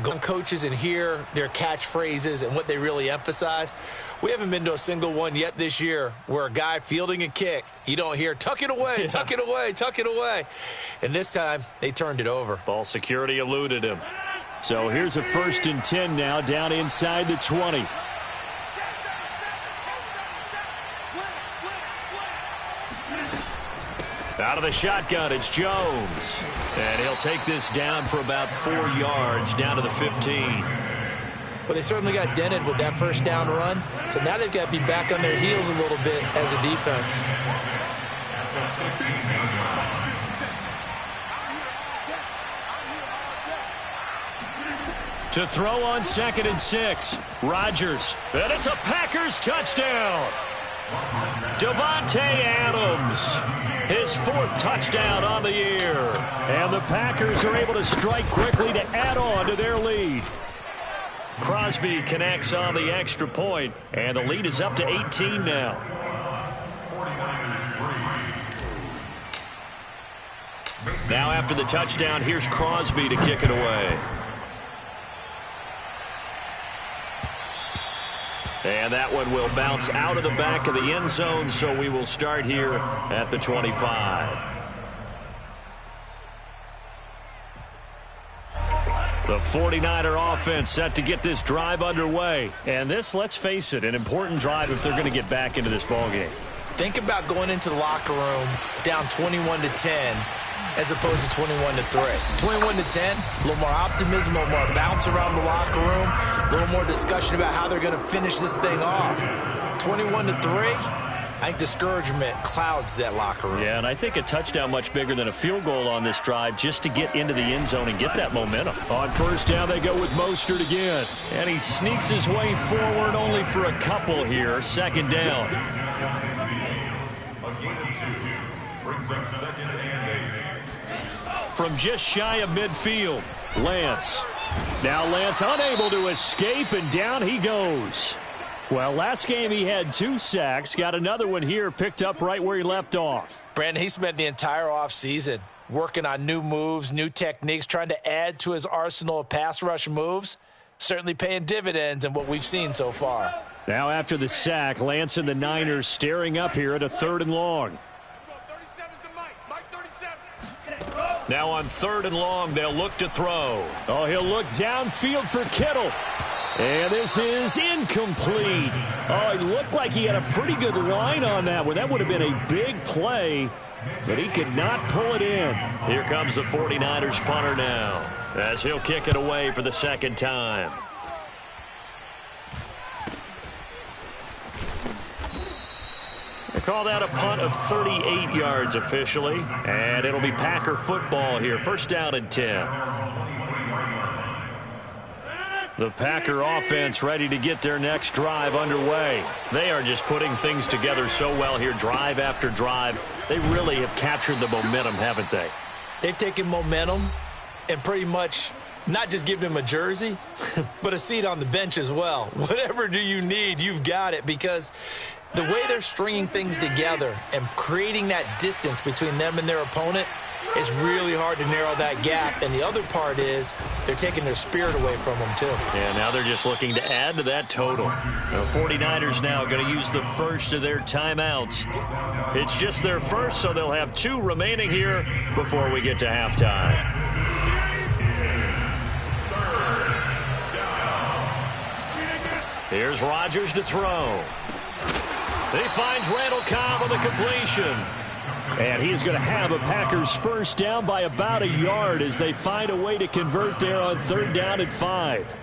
Coaches and hear their catchphrases and what they really emphasize. We haven't been to a single one yet this year where a guy fielding a kick, you don't hear, tuck it away, tuck it away, tuck it away. And this time, they turned it over. Ball security eluded him. So here's a 1st and 10 now, down inside the 20. Out of the shotgun, it's Jones. And he'll take this down for about 4 yards, down to the 15. Well, they certainly got dented with that first down run. So now they've got to be back on their heels a little bit as a defense. To throw on 2nd and 6. Rodgers. And it's a Packers touchdown. Davante Adams. His 4th touchdown on the year. And the Packers are able to strike quickly to add on to their lead. Crosby connects on the extra point, and the lead is up to 18 now. Now after the touchdown, here's Crosby to kick it away. And that one will bounce out of the back of the end zone, so we will start here at the 25. The 49er offense set to get this drive underway. And this, let's face it, an important drive if they're going to get back into this ballgame. Think about going into the locker room down 21-10 as opposed to 21-3. 21-10, a little more optimism, a little more bounce around the locker room, a little more discussion about how they're going to finish this thing off. 21-3, I think discouragement clouds that locker room. Yeah, and I think a touchdown much bigger than a field goal on this drive just to get into the end zone and get that momentum. On 1st down, they go with Mostert again. And he sneaks his way forward only for a couple here. 2nd down. A gain of 2 brings up 2nd and 8. From just shy of midfield, Lance. Now Lance unable to escape, and down he goes. Well, last game he had 2 sacks. Got another one here, picked up right where he left off. Brandon, he spent the entire offseason working on new moves, new techniques, trying to add to his arsenal of pass rush moves. Certainly paying dividends in what we've seen so far. Now after the sack, Lance and the Niners staring up here at a 3rd and long. Now on 3rd and long, they'll look to throw. Oh, he'll look downfield for Kittle. And this is incomplete. Oh, it looked like he had a pretty good line on that one. That would have been a big play, but he could not pull it in. Here comes the 49ers punter now, as he'll kick it away for the 2nd time. They call that a punt of 38 yards officially, and it'll be Packer football here. 1st down and 10. The Packer offense ready to get their next drive underway. They are just putting things together so well here, drive after drive. They really have captured the momentum, haven't they? They've taken momentum and pretty much not just given him a jersey, but a seat on the bench as well. Whatever do you need, you've got it, because the way they're stringing things together and creating that distance between them and their opponent, it's really hard to narrow that gap. And the other part is they're taking their spirit away from them, too. Yeah, now they're just looking to add to that total. The 49ers now going to use the first of their timeouts. It's just their first, so they'll have 2 remaining here before we get to halftime. Here's Rodgers to throw. He finds Randall Cobb on the completion. And he's going to have a Packers 1st down by about a yard as they find a way to convert there on 3rd down and 5.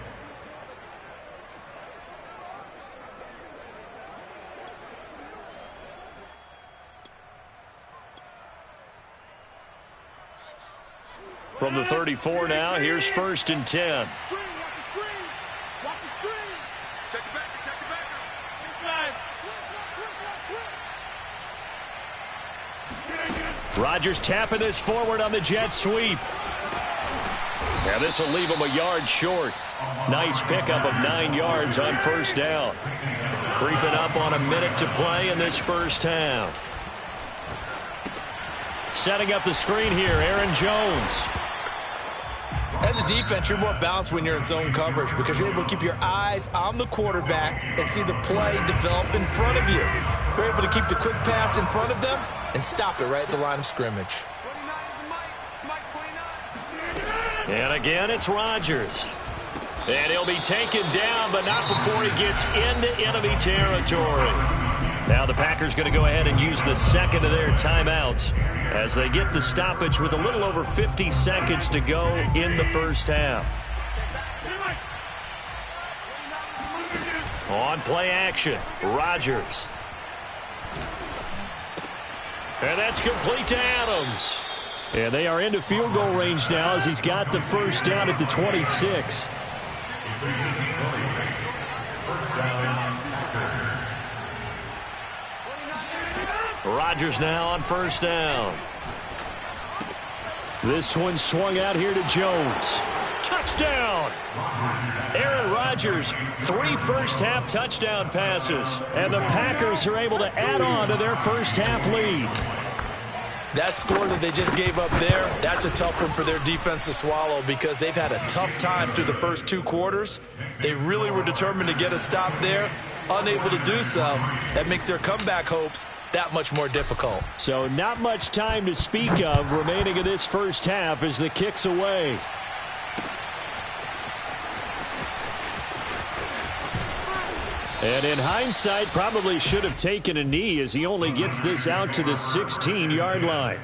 From the 34 now, here's 1st and 10. Rodgers tapping this forward on the jet sweep. Now this will leave him a yard short. Nice pickup of 9 yards on 1st down. Creeping up on a minute to play in this 1st half. Setting up the screen here, Aaron Jones. As a defense, you're more balanced when you're in zone coverage because you're able to keep your eyes on the quarterback and see the play develop in front of you. You're able to keep the quick pass in front of them and stop it right at the line of scrimmage. And again, it's Rodgers. And he'll be taken down, but not before he gets into enemy territory. Now the Packers going to go ahead and use the second of their timeouts as they get the stoppage with a little over 50 seconds to go in the first half. On play action, Rodgers. And that's complete to Adams. And they are into field goal range now as he's got the first down at the 26. Rodgers now on first down. This one swung out here to Jones. Touchdown! Aaron Rodgers, 3 first-half touchdown passes. And the Packers are able to add on to their first-half lead. That score that they just gave up there, that's a tough one for their defense to swallow because they've had a tough time through the first 2 quarters. They really were determined to get a stop there, unable to do so. That makes their comeback hopes that much more difficult. So not much time to speak of remaining in this first half as the kick's away. And in hindsight, probably should have taken a knee as he only gets this out to the 16-yard line.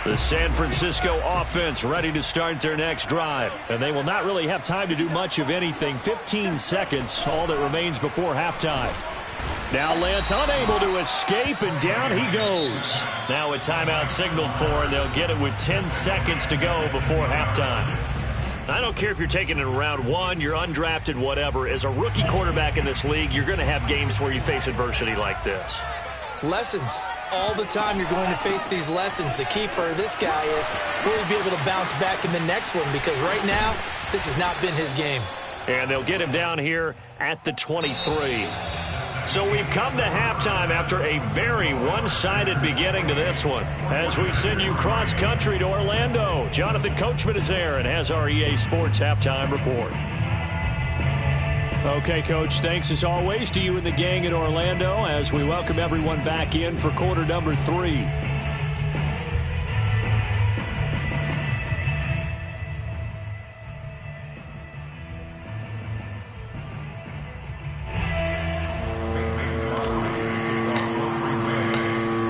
The San Francisco offense ready to start their next drive. And they will not really have time to do much of anything. 15 seconds, all that remains before halftime. Now Lance unable to escape, and down he goes. Now a timeout signaled for, and they'll get it with 10 seconds to go before halftime. I don't care if you're taking it in round 1, you're undrafted, whatever. As a rookie quarterback in this league, you're going to have games where you face adversity like this. Lessons. All the time you're going to face these lessons. The key for this guy is really be able to bounce back in the next one because right now, this has not been his game. And they'll get him down here at the 23. So we've come to halftime after a very one-sided beginning to this one. As we send you cross-country to Orlando, Jonathan Coachman is there and has our EA Sports Halftime Report. Okay, Coach, thanks as always to you and the gang in Orlando as we welcome everyone back in for quarter number 3.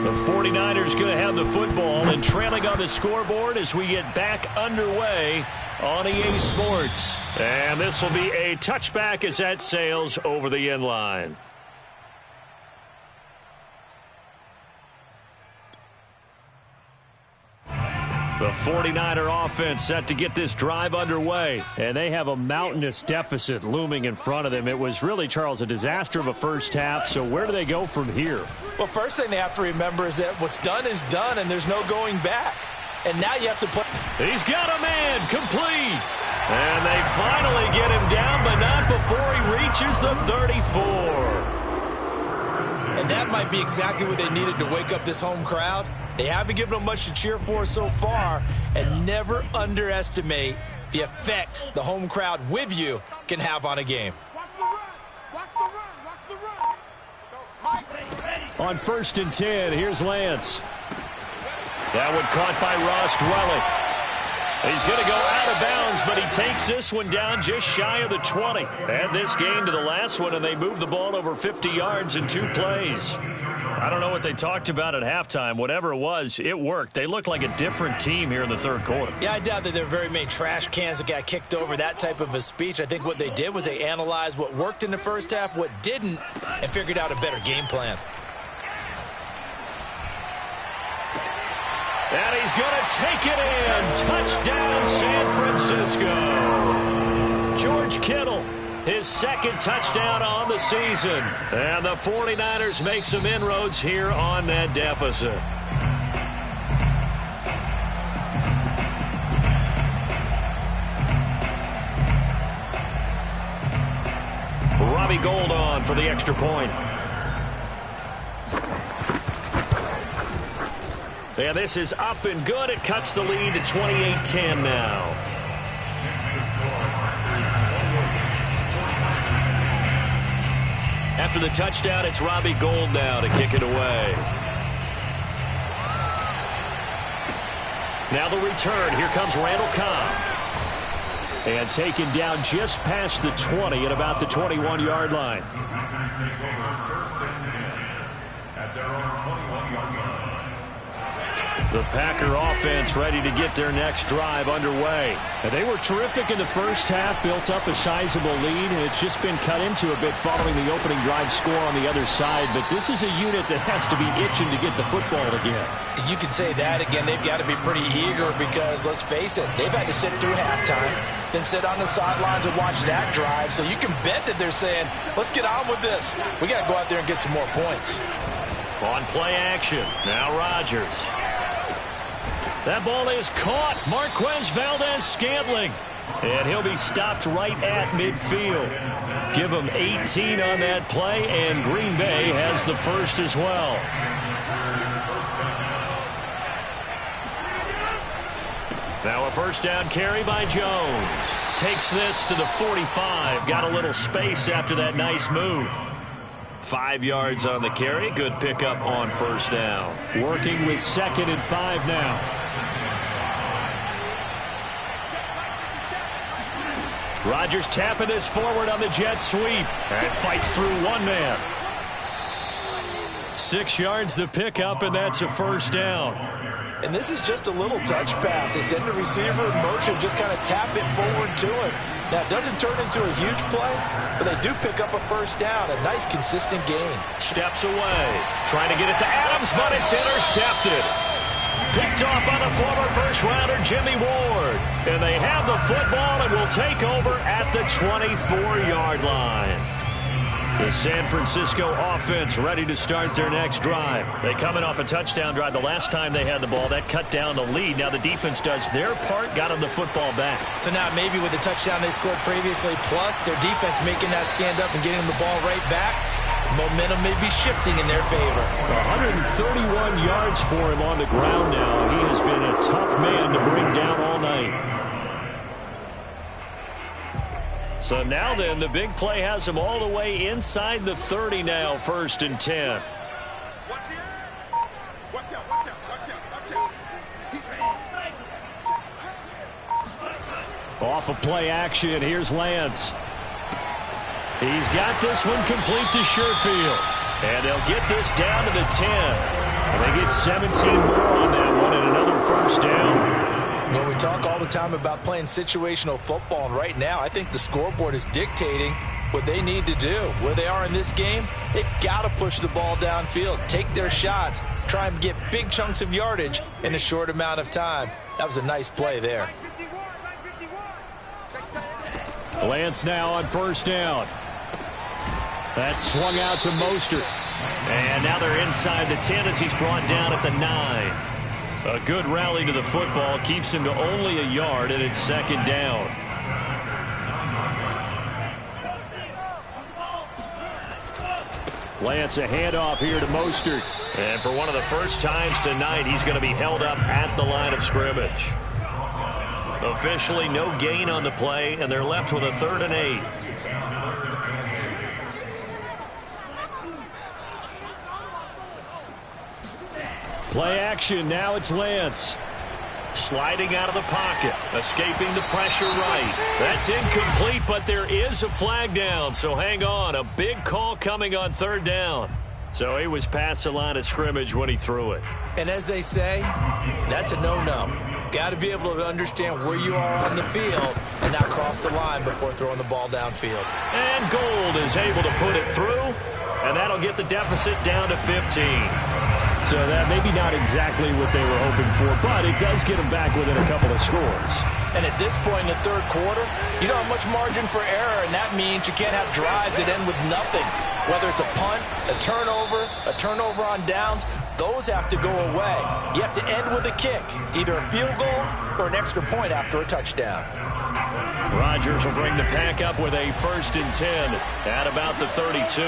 The 49ers going to have the football and trailing on the scoreboard as we get back underway on EA Sports. And this will be a touchback as that sails over the end line. The 49er offense set to get this drive underway. And they have a mountainous deficit looming in front of them. It was really, Charles, a disaster of a first half. So where do they go from here? Well, first thing they have to remember is that what's done is done and there's no going back. And now you have to play. He's got a man complete. And they finally get him down, but not before he reaches the 34. And that might be exactly what they needed to wake up this home crowd. They haven't given them much to cheer for so far, and never underestimate the effect the home crowd with you can have on a game. Watch the run. Watch the run. Watch the run. Go, Mike. On 1st and 10, here's Lance. That one caught by Ross Dwelling. He's going to go out of bounds, but he takes this one down just shy of the 20. Add this game to the last one, and they move the ball over 50 yards in 2 plays. I don't know what they talked about at halftime. Whatever it was, it worked. They looked like a different team here in the third quarter. Yeah, I doubt that there were very many trash cans that got kicked over, that type of a speech. I think what they did was they analyzed what worked in the first half, what didn't, and figured out a better game plan. And he's going to take it in. Touchdown, San Francisco. George Kittle, his 2nd touchdown on the season. And the 49ers make some inroads here on that deficit. Robbie Gould on for the extra point. And this is up and good. It cuts the lead to 28-10 now. After the touchdown, it's Robbie Gould now to kick it away. Now the return. Here comes Randall Cobb. And taken down just past the 20 at about the 21-yard line. The Packer offense ready to get their next drive underway. And they were terrific in the first half, built up a sizable lead, and it's just been cut into a bit following the opening drive score on the other side. But this is a unit that has to be itching to get the football again. You can say that again. They've got to be pretty eager because, let's face it, they've had to sit through halftime, then sit on the sidelines and watch that drive. So you can bet that they're saying, let's get on with this. We got to go out there and get some more points. On play action, now Rodgers. That ball is caught. Marquez Valdez-Scantling. And he'll be stopped right at midfield. Give him 18 on that play, and Green Bay has the first as well. Now a first down carry by Jones. Takes this to the 45. Got a little space after that nice move. 5 yards on the carry. Good pickup on first down. Working with 2nd and 5 now. Rodgers tapping this forward on the jet sweep. And fights through one man. 6 yards the pickup, and that's a first down. And this is just a little touch pass. They send the receiver in motion, just kind of tap it forward to him. Now, it doesn't turn into a huge play, but they do pick up a first down. A nice, consistent gain. Steps away. Trying to get it to Adams, but it's intercepted. Picked off by the former first-rounder Jimmy Ward. And they have the football and will take over at the 24-yard line. The San Francisco offense ready to start their next drive. They coming off a touchdown drive the last time they had the ball. That cut down the lead. Now the defense does their part, got them the football back. So now maybe with the touchdown they scored previously, plus their defense making that stand up and getting them the ball right back, momentum may be shifting in their favor. 131 yards for him on the ground now. He has been a tough man to bring down all night. So now then, the big play has him all the way inside the 30 now, 1st and 10. Off of play action, here's Lance. He's got this one complete to Sherfield. And they'll get this down to the 10. And they get 17 more on that one and another first down. Well, we talk all the time about playing situational football, and right now I think the scoreboard is dictating what they need to do. Where they are in this game, they've got to push the ball downfield, take their shots, try and get big chunks of yardage in a short amount of time. That was a nice play there. Lance now on first down. That's swung out to Mostert. And now they're inside the 10 as he's brought down at the 9. A good rally to the football keeps him to only a yard, and it's 2nd down. Lance a handoff here to Mostert. And for one of the first times tonight, he's going to be held up at the line of scrimmage. Officially no gain on the play, and they're left with a 3rd and 8. Play action, now it's Lance. Sliding out of the pocket, escaping the pressure right. That's incomplete, but there is a flag down, so hang on. A big call coming on 3rd down. So he was past the line of scrimmage when he threw it. And as they say, that's a no-no. Got to be able to understand where you are on the field and not cross the line before throwing the ball downfield. And Gould is able to put it through, and that'll get the deficit down to 15. So that maybe not exactly what they were hoping for, but it does get them back within a couple of scores. And at this point in the 3rd quarter, you don't have much margin for error, and that means you can't have drives that end with nothing. Whether it's a punt, a turnover on downs, those have to go away. You have to end with a kick, either a field goal or an extra point after a touchdown. Rodgers will bring the pack up with a 1st and 10 at about the 32.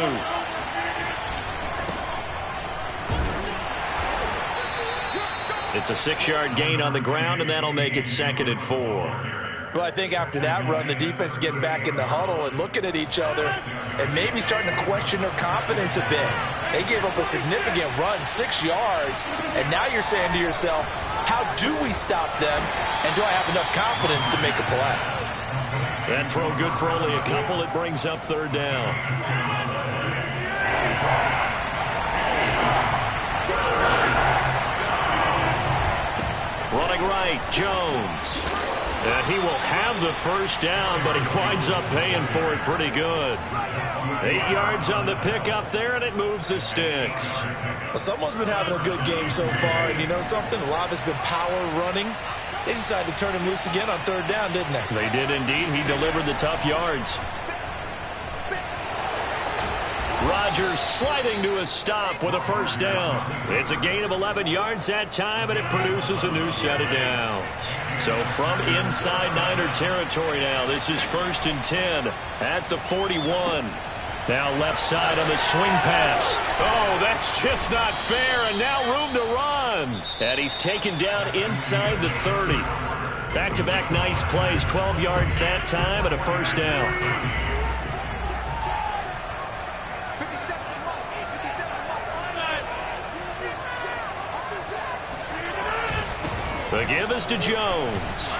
It's a 6-yard gain on the ground, and that'll make it 2nd and 4. Well, I think after that run, the defense is getting back in the huddle and looking at each other and maybe starting to question their confidence a bit. They gave up a significant run, 6 yards, and now you're saying to yourself, how do we stop them, and do I have enough confidence to make a play? That throw good for only a couple. It brings up 3rd down. Running right, Jones. And he will have the 1st down, but he winds up paying for it pretty good. 8 yards on the pickup there, and it moves the sticks. Well, someone's been having a good game so far, and you know something? A lot of it's been power running. They decided to turn him loose again on 3rd down, didn't they? They did indeed. He delivered the tough yards. Rodgers sliding to a stop with a 1st down. It's a gain of 11 yards that time, and it produces a new set of downs. So from inside Niner territory now, this is 1st and 10 at the 41. Now left side on the swing pass. Oh, that's just not fair, and now room to run. And he's taken down inside the 30. Back-to-back nice plays, 12 yards that time, and a 1st down. The give is to Jones.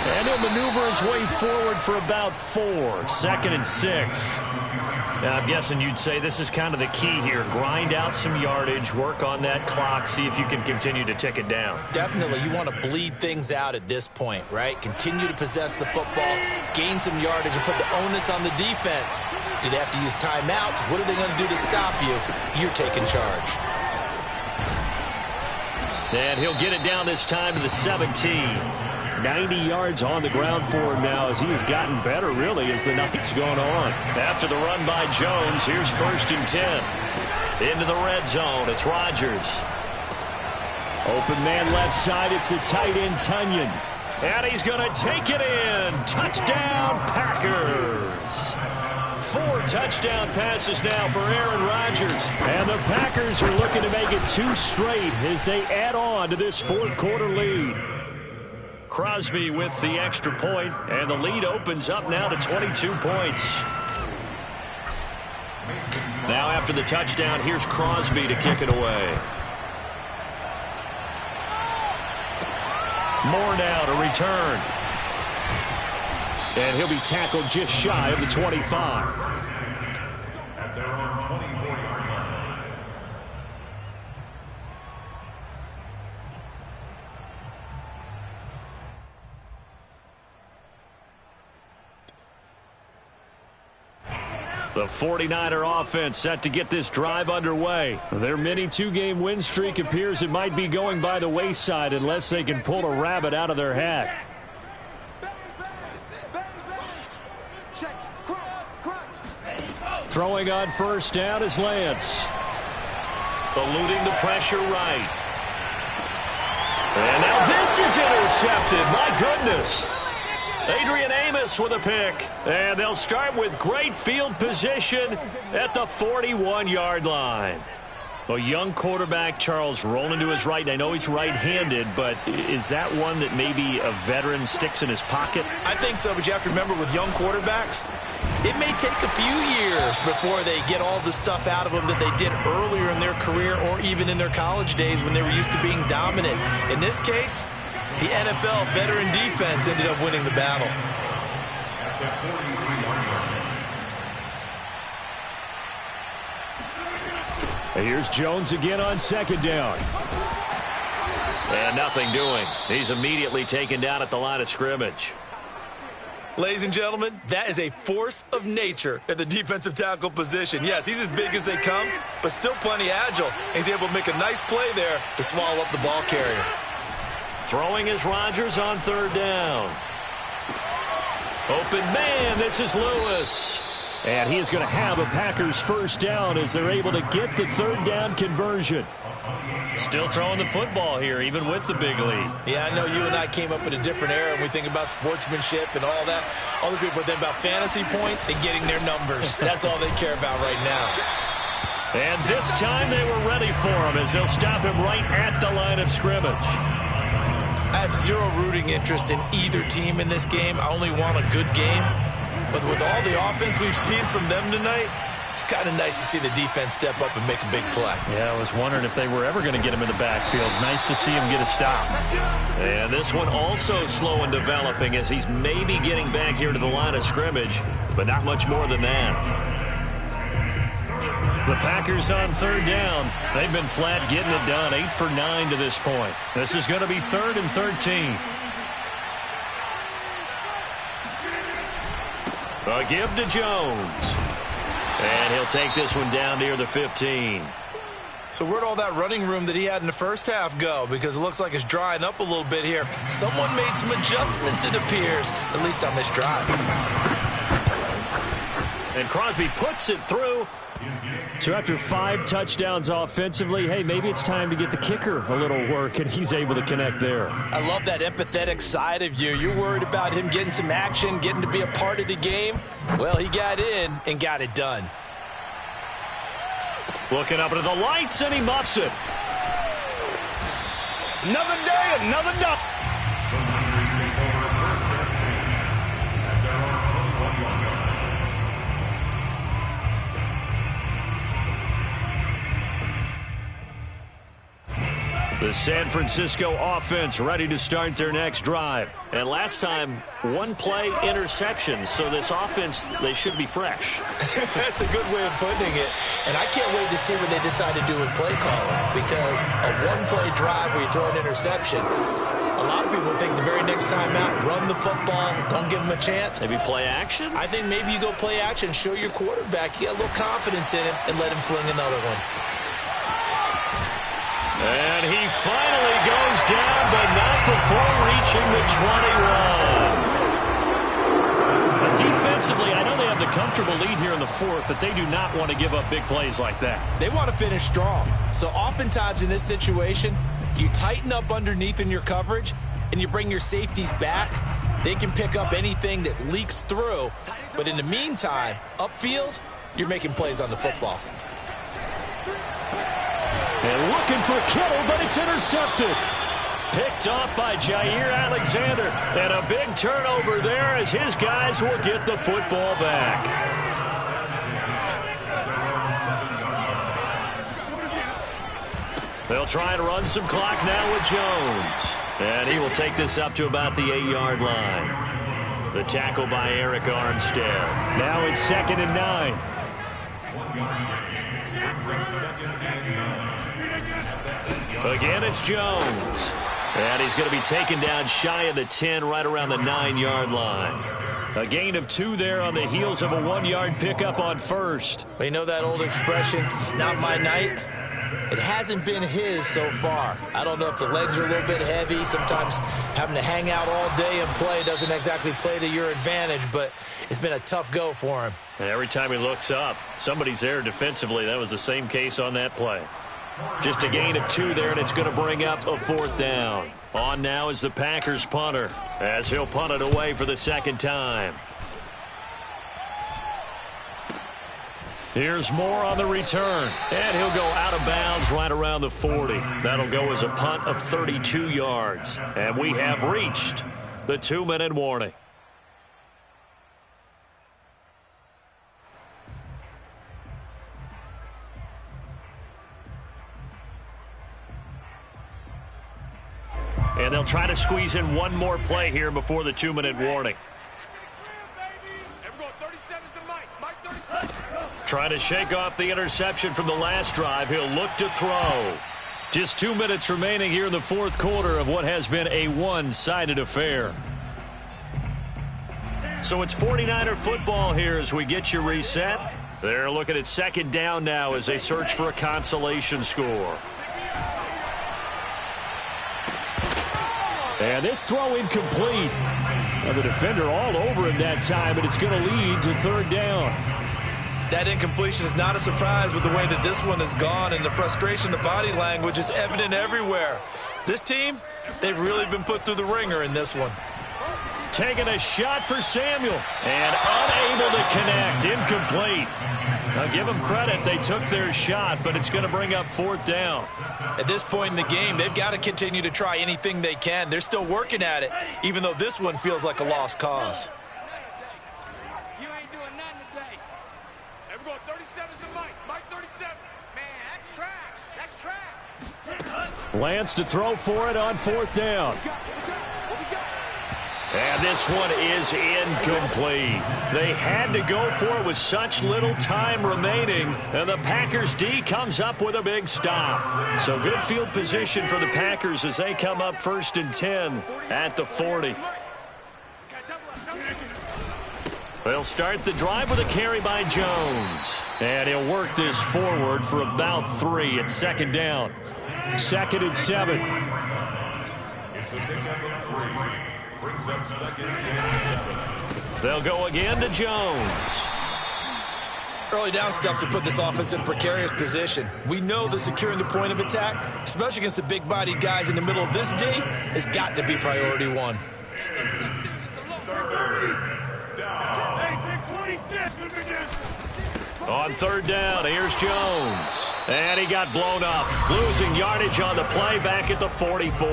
And he'll maneuver his way forward for about 4. 2nd and 6. Now, I'm guessing you'd say this is kind of the key here. Grind out some yardage, work on that clock, see if you can continue to tick it down. Definitely. You want to bleed things out at this point, right? Continue to possess the football, gain some yardage, and put the onus on the defense. Do they have to use timeouts? What are they going to do to stop you? You're taking charge. And he'll get it down this time to the 17. 90 yards on the ground for him now as he has gotten better, really, as the night's gone on. After the run by Jones, here's 1st and 10. Into the red zone, it's Rodgers. Open man left side, it's the tight end, Tunyon. And he's going to take it in. Touchdown, Packers. 4 touchdown passes now for Aaron Rodgers. And the Packers are looking to make it 2 straight as they add on to this 4th quarter lead. Crosby with the extra point, and the lead opens up now to 22 points. Now after the touchdown, here's Crosby to kick it away. Moore now to return. And he'll be tackled just shy of the 25. At their own 24-yard line. The 49er offense set to get this drive underway. Their mini 2-game win streak appears it might be going by the wayside unless they can pull a rabbit out of their hat. Throwing on 1st down is Lance. Eluding the pressure right. And now this is intercepted. My goodness. Adrian Amos with a pick. And they'll start with great field position at the 41-yard line. A young quarterback, Charles, rolling to his right. And I know he's right-handed, but is that one that maybe a veteran sticks in his pocket? I think so, but you have to remember with young quarterbacks, it may take a few years before they get all the stuff out of them that they did earlier in their career or even in their college days when they were used to being dominant. In this case, the NFL veteran defense ended up winning the battle. And here's Jones again on 2nd down. And nothing doing. He's immediately taken down at the line of scrimmage. Ladies and gentlemen, that is a force of nature at the defensive tackle position. Yes, he's as big as they come, but still plenty agile. He's able to make a nice play there to swallow up the ball carrier. Throwing is Rodgers on 3rd down. Open man, this is Lewis. And he is going to have a Packers 1st down as they're able to get the 3rd down conversion. Still throwing the football here, even with the big lead. Yeah, I know you and I came up in a different era, and we think about sportsmanship and all that. Other people think about fantasy points and getting their numbers. That's all they care about right now. And this time they were ready for him as they'll stop him right at the line of scrimmage. I have zero rooting interest in either team in this game. I only want a good game. But with all the offense we've seen from them tonight, it's kind of nice to see the defense step up and make a big play. Yeah, I was wondering if they were ever going to get him in the backfield. Nice to see him get a stop. And this one also slow and developing as he's maybe getting back here to the line of scrimmage, but not much more than that. The Packers on third down. They've been flat getting it done. 8 for 9 to this point. This is going to be 3rd and 13. A give to Jones. And he'll take this one down near the 15. So where'd all that running room that he had in the first half go? Because it looks like it's drying up a little bit here. Someone made some adjustments, it appears, at least on this drive. And Crosby puts it through. So after 5 touchdowns offensively, hey, maybe it's time to get the kicker a little work, and he's able to connect there. I love that empathetic side of you. You're worried about him getting some action, getting to be a part of the game. Well, he got in and got it done. Looking up into the lights, and he muffs it. Another day, another dunk. The San Francisco offense ready to start their next drive. And last time, 1-play interception. So this offense, they should be fresh. That's a good way of putting it. And I can't wait to see what they decide to do with play calling. Because a 1-play drive where you throw an interception, a lot of people think the very next time out, run the football, don't give them a chance. Maybe play action? I think maybe you go play action, show your quarterback you got a little confidence in him, and let him fling another one. And he finally goes down, but not before reaching the 21. But defensively, I know they have the comfortable lead here in the 4th, but they do not want to give up big plays like that. They want to finish strong. So oftentimes in this situation, you tighten up underneath in your coverage, and you bring your safeties back. They can pick up anything that leaks through. But in the meantime, upfield, you're making plays on the football. And looking for Kittle, but it's intercepted. Picked off by Jair Alexander. And a big turnover there as his guys will get the football back. They'll try and run some clock now with Jones. And he will take this up to about the 8-yard line. The tackle by Eric Armstead. Now it's 2nd and 9. Again, it's Jones. And he's going to be taken down shy of the 10, right around the 9-yard line. A gain of 2 there on the heels of a 1-yard pickup on first. Well, you know that old expression, it's not my night? It hasn't been his so far. I don't know if the legs are a little bit heavy. Sometimes having to hang out all day and play doesn't exactly play to your advantage, but it's been a tough go for him. And every time he looks up, somebody's there defensively. That was the same case on that play. Just a gain of 2 there, and it's going to bring up a 4th down. On now is the Packers punter, as he'll punt it away for the 2nd time. Here's Moore on the return, and he'll go out of bounds right around the 40. That'll go as a punt of 32 yards, and we have reached the 2-minute warning. And they'll try to squeeze in one more play here before the 2-minute warning. Trying to shake off the interception from the last drive. He'll look to throw. Just 2 minutes remaining here in the 4th quarter of what has been a one-sided affair. So it's 49er football here as we get you reset. They're looking at 2nd down now as they search for a consolation score. And this throw incomplete. And the defender all over him that time, and it's going to lead to 3rd down. That incompletion is not a surprise with the way that this one has gone, and the frustration, the body language is evident everywhere. This team, they've really been put through the ringer in this one. taking a shot for Samuel. And unable to connect. Incomplete. Now, give them credit. They took their shot, but it's going to bring up 4th down. At this point in the game, they've got to continue to try anything they can. They're still working at it, even though this one feels like a lost cause. You ain't doing nothing today. Hey, we're going 37 to Mike. Mike 37. Man, that's trash. That's trash. Lance to throw for it on 4th down. And this one is incomplete. They had to go for it with such little time remaining, and the Packers D comes up with a big stop. So good field position for the Packers as they come up 1st and 10 at the 40. They'll start the drive with a carry by Jones. And he'll work this forward for about 3 at 2nd down. 2nd and 7. It's a pickup of 3. Brings up 2nd and 7. They'll go again to Jones. Early down stuff to put this offense in a precarious position. We know that securing the point of attack, especially against the big-bodied guys in the middle of this D, has got to be priority 1. On 3rd down, here's Jones. And he got blown up, losing yardage on the play back at the 44.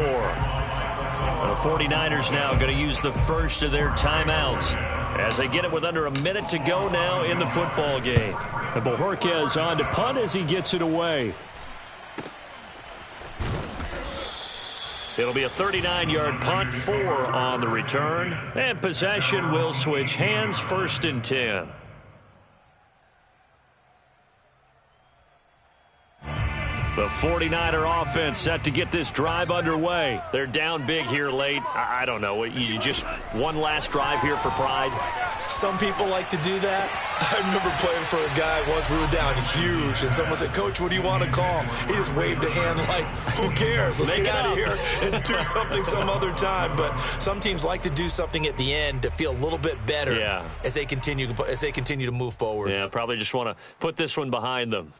The 49ers now going to use the first of their timeouts as they get it with under a minute to go now in the football game. And Bojorquez on to punt as he gets it away. It'll be a 39-yard punt, 4 on the return. And possession will switch hands, 1st and 10. The 49er offense set to get this drive underway. They're down big here late. I don't know. You just one last drive here for pride. Some people like to do that. I remember playing for a guy once. We were down huge, and someone said, "Coach, what do you want to call?" He just waved a hand like, "Who cares? Let's get out of here and do something some other time." But some teams like to do something at the end to feel a little bit better as they continue to move forward. Yeah, probably just want to put this one behind them.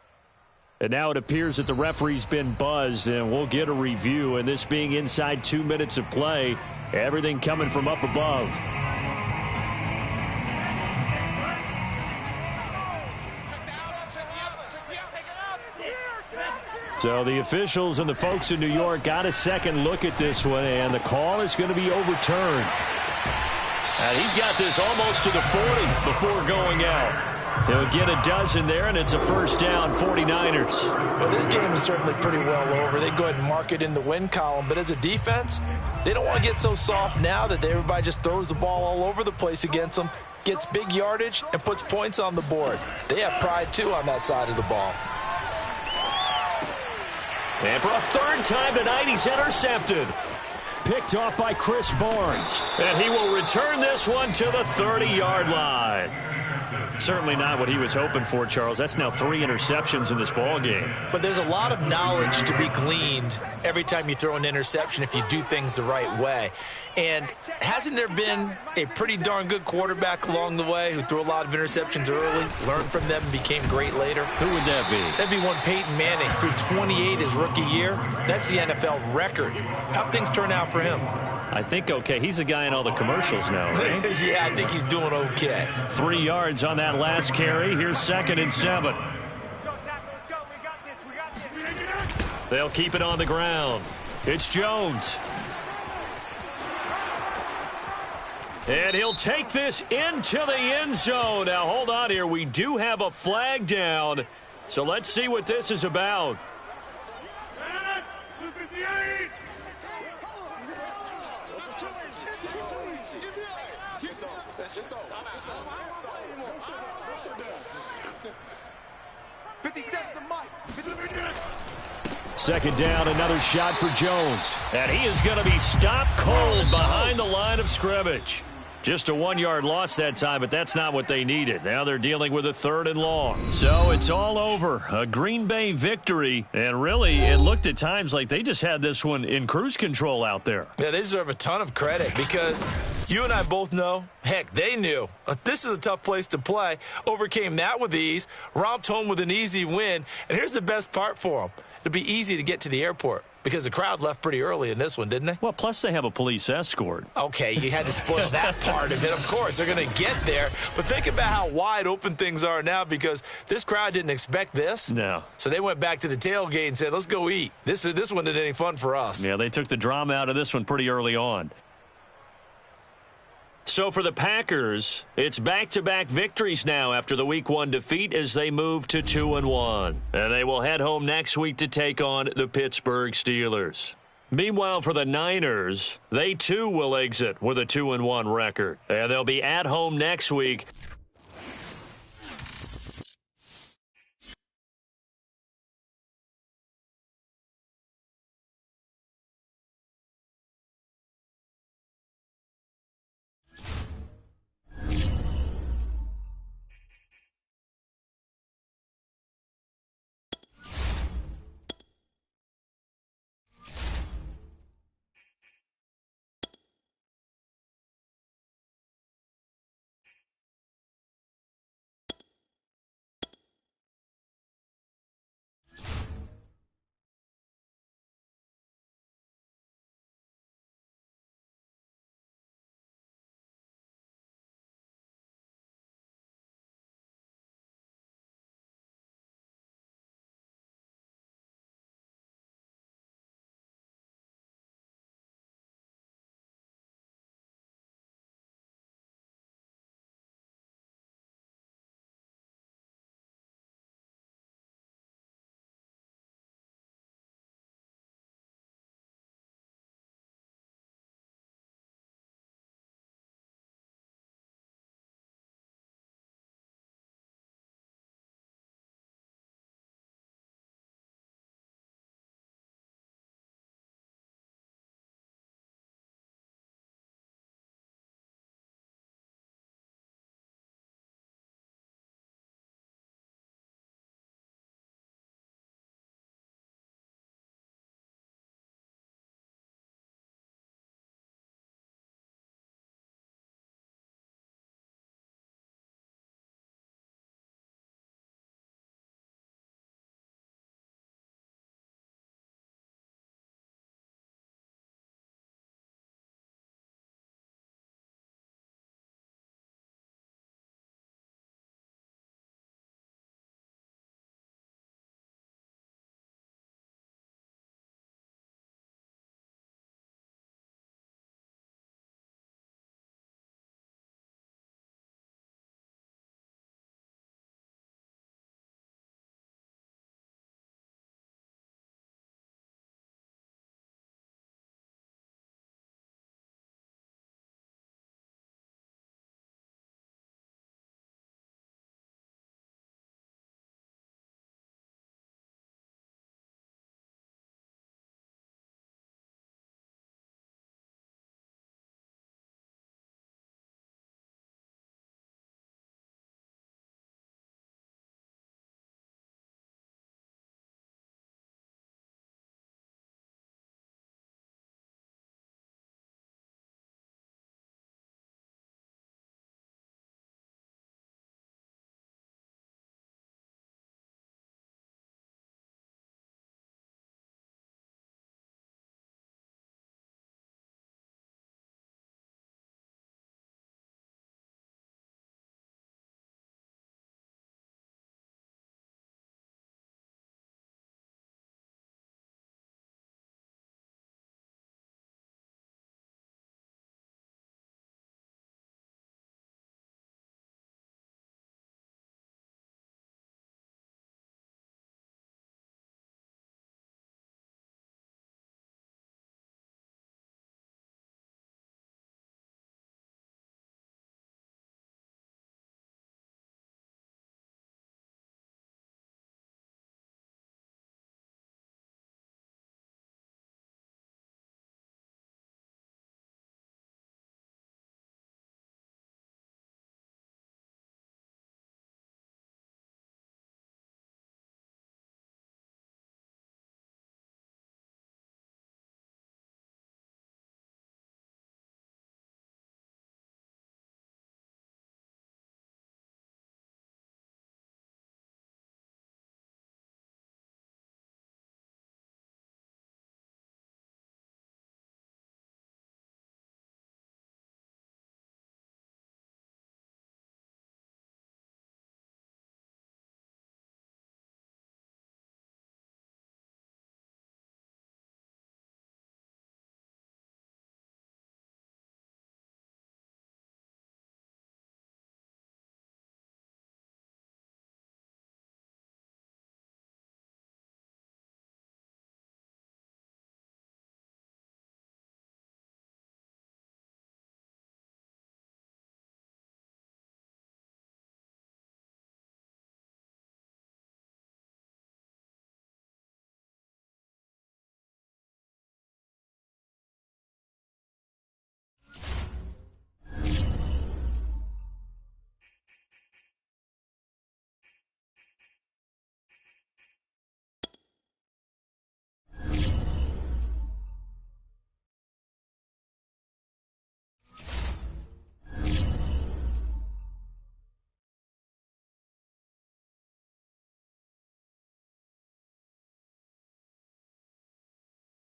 And now it appears that the referee's been buzzed, and we'll get a review. And this being inside 2 minutes of play, everything coming from up above. So the officials and the folks in New York got a second look at this one, and the call is going to be overturned. And he's got this almost to the 40 before going out. He'll get a dozen there, and it's a 1st down, 49ers. Well, this game is certainly pretty well over. They go ahead and mark it in the win column. But as a defense, they don't want to get so soft now that everybody just throws the ball all over the place against them, gets big yardage, and puts points on the board. They have pride, too, on that side of the ball. And for a 3rd time tonight, he's intercepted. Picked off by Chris Barnes. And he will return this one to the 30-yard line. Certainly not what he was hoping for, Charles. That's now 3 interceptions in this ball game. But there's a lot of knowledge to be gleaned every time you throw an interception if you do things the right way. And hasn't there been a pretty darn good quarterback along the way who threw a lot of interceptions early, learned from them, and became great later? Who would that be? That'd be one Peyton Manning. Threw 28 his rookie year. That's the NFL record. How'd things turn out for him? I think okay. He's a guy in all the commercials now, right? Yeah, I think he's doing okay. 3 yards on that last carry. Here's 2nd and 7. They'll keep it on the ground. It's Jones. And he'll take this into the end zone. Now, hold on here. We do have a flag down. So let's see what this is about. Second down, another shot for Jones. And he is going to be stopped cold behind the line of scrimmage. Just a 1-yard loss that time, but that's not what they needed. Now they're dealing with a 3rd and long. So it's all over. A Green Bay victory. And really, it looked at times like they just had this one in cruise control out there. Yeah, they deserve a ton of credit because you and I both know, heck, they knew. This is a tough place to play. Overcame that with ease. Romped home with an easy win. And here's the best part for them. It'll be easy to get to the airport. because the crowd left pretty early in this one, didn't they? Well, plus they have a police escort. Okay, you had to spoil that part of it. Of course, they're going to get there. But think about how wide open things are now because this crowd didn't expect this. No. So they went back to the tailgate and said, let's go eat. This one isn't any fun for us. Yeah, they took the drama out of this one pretty early on. So for the Packers, it's back-to-back victories now after the Week 1 defeat as they move to 2-1. And they will head home next week to take on the Pittsburgh Steelers. Meanwhile, for the Niners, they too will exit with a 2-1 record. And they'll be at home next week